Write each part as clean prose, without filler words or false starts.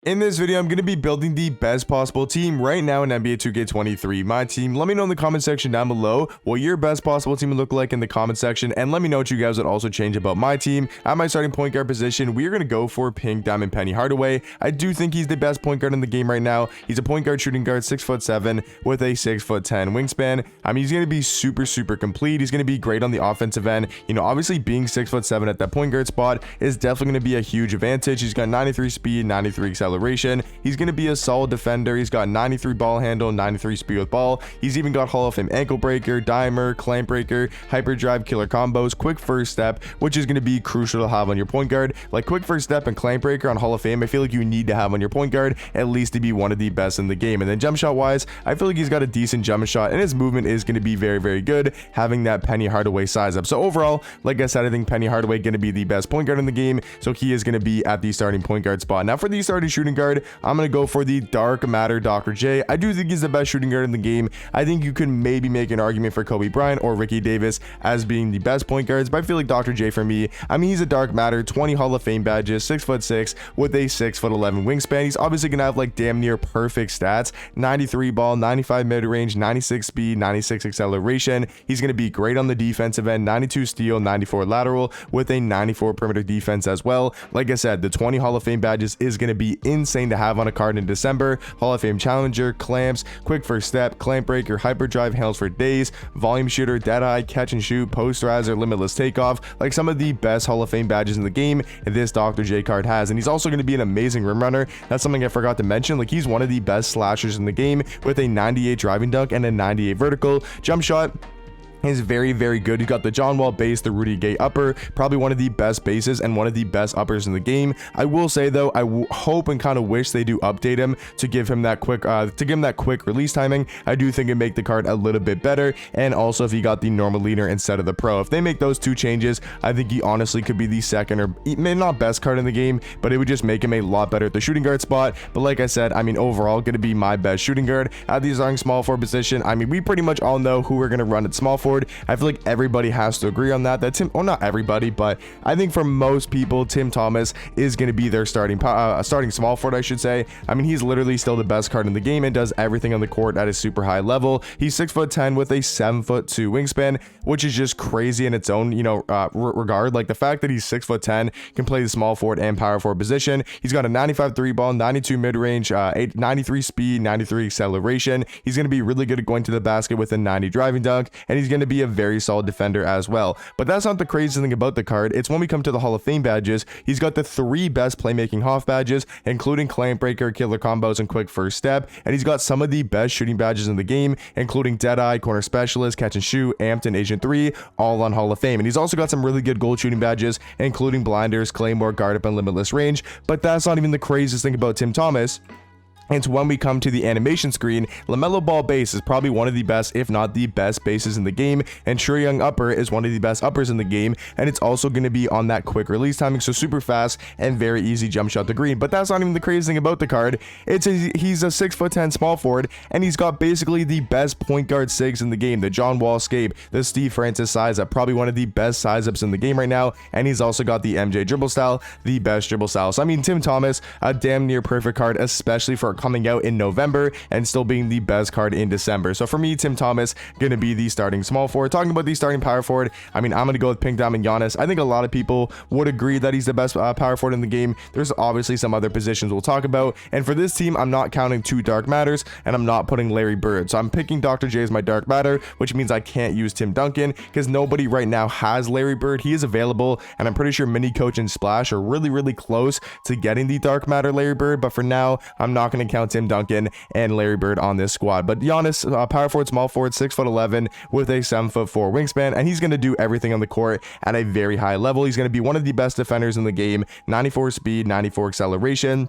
In this video, I'm going to be building the best possible team right now in NBA 2K23. My team, let me know in the comment section down below what your best possible team would look like in the comment section, and let me know what you guys would also change about my team. At my starting point guard position, we are going to go for Pink Diamond Penny Hardaway. I do think he's the best point guard in the game right now. He's a point guard shooting guard, 6'7", with a 6'10" wingspan. I mean, he's going to be super complete. He's going to be great on the offensive end. You know, obviously being 6'7" at that point guard spot is definitely going to be a huge advantage. He's got 93 speed, 93 acceleration. He's going to be a solid defender. He's got 93 ball handle, 93 speed with ball. He's even got Hall of Fame ankle breaker, dimer, clamp breaker, hyperdrive, killer combos, quick first step, which is going to be crucial to have on your point guard. Like quick first step and clamp breaker on Hall of Fame, I feel like you need to have on your point guard at least to be one of the best in the game. And then jump shot wise, I feel like he's got a decent jump shot and his movement is going to be very good, having that Penny Hardaway size up. So overall, like I said, I think Penny Hardaway going to be the best point guard in the game, so he is going to be at the starting point guard spot. Now for the starting shooting guard, I'm going to go for the Dark Matter Dr. J. I do think he's the best shooting guard in the game. I think you can maybe make an argument for Kobe Bryant or Ricky Davis as being the best point guards, but I feel like Dr. J for me, I mean, he's a Dark Matter, 20 Hall of Fame badges, 6'6", with a 6'11" wingspan. He's obviously going to have like damn near perfect stats, 93 ball, 95 mid-range, 96 speed, 96 acceleration. He's going to be great on the defensive end, 92 steal, 94 lateral, with a 94 perimeter defense as well. Like I said, the 20 Hall of Fame badges is going to be insane to have on a card in December. Hall of Fame challenger, clamps, quick first step, clamp breaker, hyperdrive, handles for days, volume shooter, dead eye, catch and shoot, posterizer, limitless takeoff, like some of the best Hall of Fame badges in the game this Dr. J card has. And he's also going to be an amazing rim runner. That's something I forgot to mention. Like, he's one of the best slashers in the game with a 98 driving dunk and a 98 vertical. Jump shot is very good. He's got the John Wall base, the Rudy Gay upper, probably one of the best bases and one of the best uppers in the game. I will say though, I hope and kind of wish they do update him to give him that quick release timing. I do think it'd make the card a little bit better, and also if he got the normal leaner instead of the pro, if they make those two changes, I think he honestly could be the second, or maybe not best card in the game, but it would just make him a lot better at the shooting guard spot. But like I said, I mean, overall gonna be my best shooting guard at the starting small forward position. I mean, we pretty much all know who we're gonna run at small forward. I feel like everybody has to agree on that. Not everybody, but I think for most people, Tim Thomas is going to be their starting small forward, I should say. I mean, he's literally still the best card in the game and does everything on the court at a super high level. He's 6'10" with a 7'2" wingspan, which is just crazy in its own, regard. Like the fact that he's 6'10", can play the small forward and power forward position. He's got a 95 3 ball, 92 mid range, 93 speed, 93 acceleration. He's going to be really good at going to the basket with a 90 driving dunk, and he's going to be a very solid defender as well. But that's not the crazy thing about the card. It's when we come to the Hall of Fame badges, he's got the 3 best playmaking Hoff badges, including clamp breaker, killer combos, and quick first step. And he's got some of the best shooting badges in the game, including Deadeye, corner specialist, catch and shoot, amped, and Agent 3, all on Hall of Fame. And he's also got some really good goal shooting badges, including blinders, claymore, guard up, and limitless range. But that's not even the craziest thing about Tim Thomas. And so when we come to the animation screen, LaMelo Ball base is probably one of the best, if not the best bases in the game, and Trae Young upper is one of the best uppers in the game, and it's also going to be on that quick release timing, so super fast and very easy jump shot to green. But that's not even the crazy thing about the card. He's a 6'10" small forward, and he's got basically the best point guard sigs in the game, the John Wall scape, the Steve Francis size up, probably one of the best size ups in the game right now, and he's also got the MJ dribble style, the best dribble style. So I mean, Tim Thomas, a damn near perfect card, especially for coming out in November and still being the best card in December. So for me, Tim Thomas gonna be the starting small forward. Talking about the starting power forward, I mean, I'm gonna go with Pink Diamond Giannis. I think a lot of people would agree that he's the best power forward in the game. There's obviously some other positions we'll talk about, and for this team, I'm not counting 2 Dark Matters, and I'm not putting Larry Bird. So I'm picking Dr. J as my Dark Matter, which means I can't use Tim Duncan because nobody right now has Larry Bird. He is available, and I'm pretty sure Mini Coach and Splash are really close to getting the Dark Matter Larry Bird, but for now, I'm not going to count Tim Duncan and Larry Bird on this squad. But Giannis, power forward, small forward, 6'11" with a 7'4" wingspan, and he's going to do everything on the court at a very high level. He's going to be one of the best defenders in the game, 94 speed, 94 acceleration.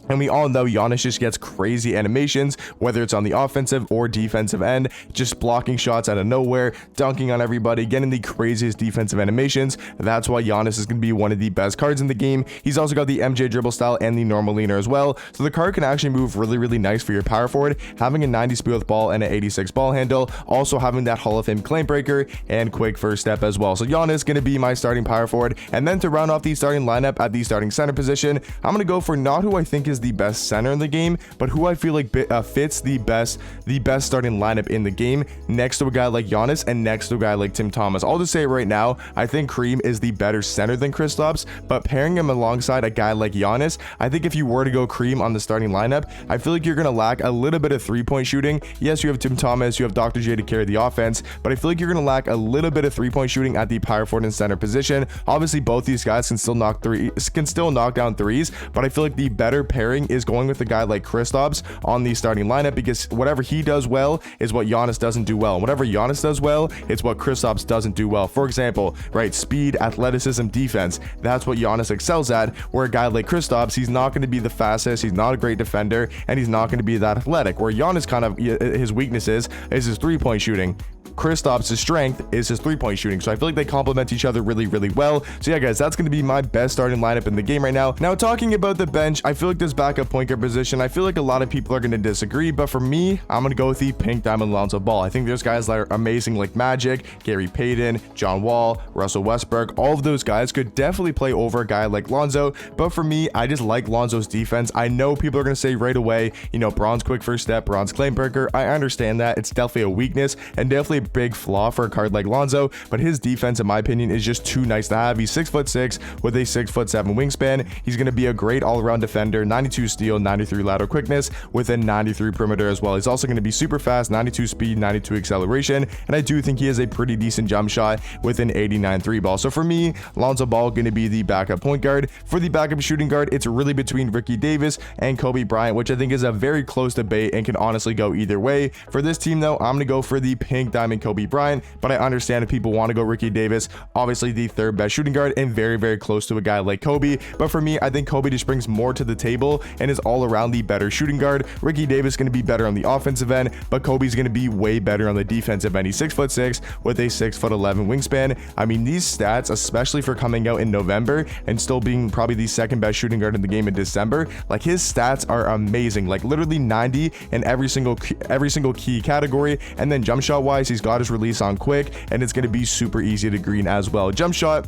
And we all know Giannis just gets crazy animations, whether it's on the offensive or defensive end, just blocking shots out of nowhere, dunking on everybody, getting the craziest defensive animations. That's why Giannis is going to be one of the best cards in the game. He's also got the MJ dribble style and the normal leaner as well. So the card can actually move really nice for your power forward, having a 90 speed with ball and an 86 ball handle, also having that Hall of Fame clamp breaker and quick first step as well. So Giannis is going to be my starting power forward. And then to round off the starting lineup at the starting center position, I'm going to go for not who I think is is the best center in the game, but who I feel like fits the best starting lineup in the game next to a guy like Giannis and next to a guy like Tim Thomas. I'll just say it right now, I think Kareem is the better center than Kristaps, but pairing him alongside a guy like Giannis, I think if you were to go Kareem on the starting lineup, I feel like you're going to lack a little bit of three-point shooting. Yes, you have Tim Thomas, you have Dr. J to carry the offense, but I feel like you're going to lack a little bit of three-point shooting at the power forward and center position. Obviously, both these guys can still knock down threes, but I feel like the better pairing is going with a guy like Kristaps on the starting lineup, because whatever he does well is what Giannis doesn't do well. And whatever Giannis does well, it's what Kristaps doesn't do well. For example, right, speed, athleticism, defense, that's what Giannis excels at, where a guy like Kristaps, he's not going to be the fastest, he's not a great defender, and he's not going to be that athletic, where Giannis kind of, his weaknesses is his three-point shooting. Kristaps' strength is his three-point shooting. So I feel like they complement each other really, really well. So yeah, guys, that's going to be my best starting lineup in the game right now. Now, talking about the bench, I feel like this backup point guard position, I feel like a lot of people are going to disagree, but for me, I'm going to go with the pink diamond Lonzo Ball. I think there's guys that are amazing like Magic, Gary Payton, John Wall, Russell Westbrook. All of those guys could definitely play over a guy like Lonzo, but for me, I just like Lonzo's defense. I know people are going to say right away, you know, Bron's quick first step, Bron's claim breaker. I understand that. It's definitely a weakness and definitely a big flaw for a card like Lonzo, but his defense, in my opinion, is just too nice to have. He's 6'6" with a 6'7" wingspan. He's going to be a great all-around defender, 92 steal, 93 lateral quickness with a 93 perimeter as well. He's also going to be super fast, 92 speed, 92 acceleration, and I do think he has a pretty decent jump shot with an 89 three ball. So for me, Lonzo Ball going to be the backup point guard. For the backup shooting guard, it's really between Ricky Davis and Kobe Bryant, which I think is a very close debate and can honestly go either way. For this team though, I'm going to go for the pink diamond Kobe Bryant, but I understand if people want to go Ricky Davis, obviously the third best shooting guard and very, very close to a guy like Kobe. But for me, I think Kobe just brings more to the table and is all around the better shooting guard. Ricky Davis is going to be better on the offensive end, but Kobe's going to be way better on the defensive end. He's 6'6" with a 6'11" wingspan. I mean, these stats, especially for coming out in November and still being probably the second best shooting guard in the game in December, like his stats are amazing, like literally 90 in every single key category. And then jump shot wise, he's got his release on quick, and it's going to be super easy to green as well. Jump shot,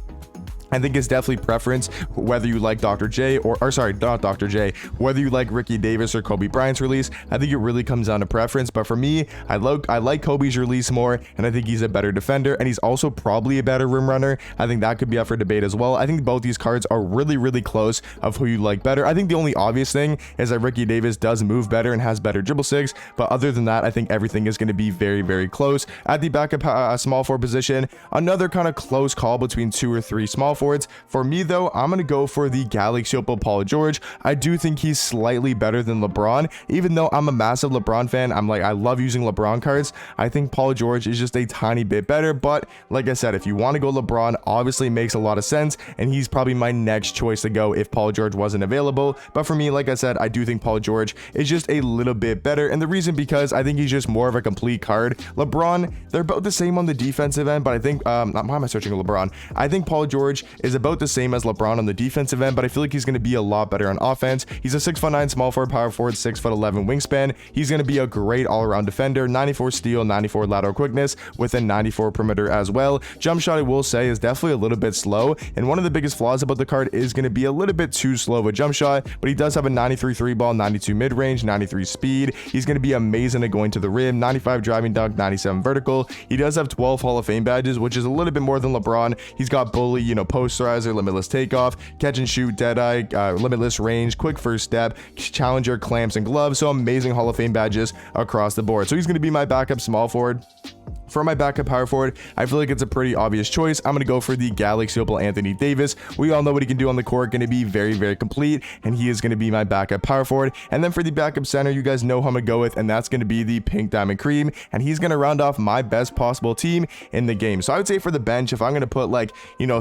I think it's definitely preference, whether you like Dr. J or sorry, not Dr. J, whether you like Ricky Davis or Kobe Bryant's release. I think it really comes down to preference. But for me, I like Kobe's release more, and I think he's a better defender, and he's also probably a better rim runner. I think that could be up for debate as well. I think both these cards are really, really close of who you like better. I think the only obvious thing is that Ricky Davis does move better and has better dribble sigs, but other than that, I think everything is going to be very, very close. At the backup small forward position, another kind of close call between 2 or 3 small forwards. For me though, I'm going to go for the Galaxy Opal Paul George. I do think he's slightly better than LeBron, even though I'm a massive LeBron fan. I love using LeBron cards. I think Paul George is just a tiny bit better, but like I said, if you want to go LeBron, obviously makes a lot of sense, and he's probably my next choice to go if Paul George wasn't available. But for me, like I said, I do think Paul George is just a little bit better, and the reason because I think he's just more of a complete card. LeBron, they're both the same on the defensive end, but I think why am I searching LeBron? I think Paul George is about the same as LeBron on the defensive end, but I feel like he's going to be a lot better on offense. He's a 6'9" small forward, power forward, 6'11" wingspan. He's going to be a great all-around defender, 94 steal, 94 lateral quickness with a 94 perimeter as well. Jump shot, I will say, is definitely a little bit slow, and one of the biggest flaws about the card is going to be a little bit too slow of a jump shot, but he does have a 93 three ball, 92 mid-range, 93 speed. He's going to be amazing at going to the rim, 95 driving dunk, 97 vertical. He does have 12 Hall of Fame badges, which is a little bit more than LeBron. He's got bully, posterizer, limitless takeoff, catch and shoot, deadeye, limitless range, quick first step, challenger, clamps, and gloves. So amazing Hall of Fame badges across the board. So he's going to be my backup small forward. For my backup power forward, I feel like it's a pretty obvious choice. I'm going to go for the Galaxy Opal Anthony Davis. We all know what he can do on the court, going to be very, very complete, and he is going to be my backup power forward. And then for the backup center, you guys know who I'm going to go with, and that's going to be the pink diamond Kareem, and he's going to round off my best possible team in the game. So I would say for the bench, if I'm going to put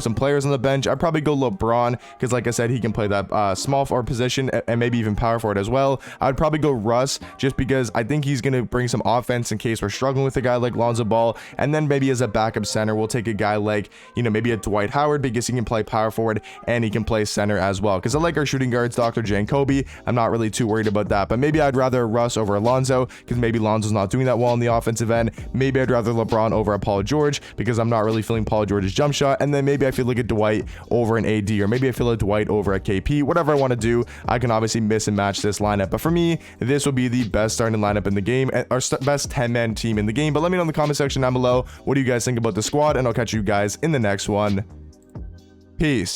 some players on the bench, I'd probably go LeBron, because like I said, he can play that small forward position and maybe even power forward as well. I'd probably go Russ, just because I think he's going to bring some offense in case we're struggling with a guy like Lonzo Ball ball. And then maybe as a backup center, we'll take a guy like, you know, maybe a Dwight Howard, because he can play power forward and he can play center as well. Because I like our shooting guards, Dr. J and Kobe. I'm not really too worried about that. But maybe I'd rather Russ over Alonzo, because maybe Lonzo's not doing that well on the offensive end. Maybe I'd rather LeBron over a Paul George, because I'm not really feeling Paul George's jump shot. And then maybe I feel like a Dwight over an AD, or maybe I feel a Dwight over a KP. Whatever I want to do, I can obviously miss and match this lineup. But for me, this will be the best starting lineup in the game, our best 10-man team in the game. But let me know in the comment section down below, what do you guys think about the squad? And I'll catch you guys in the next one. Peace.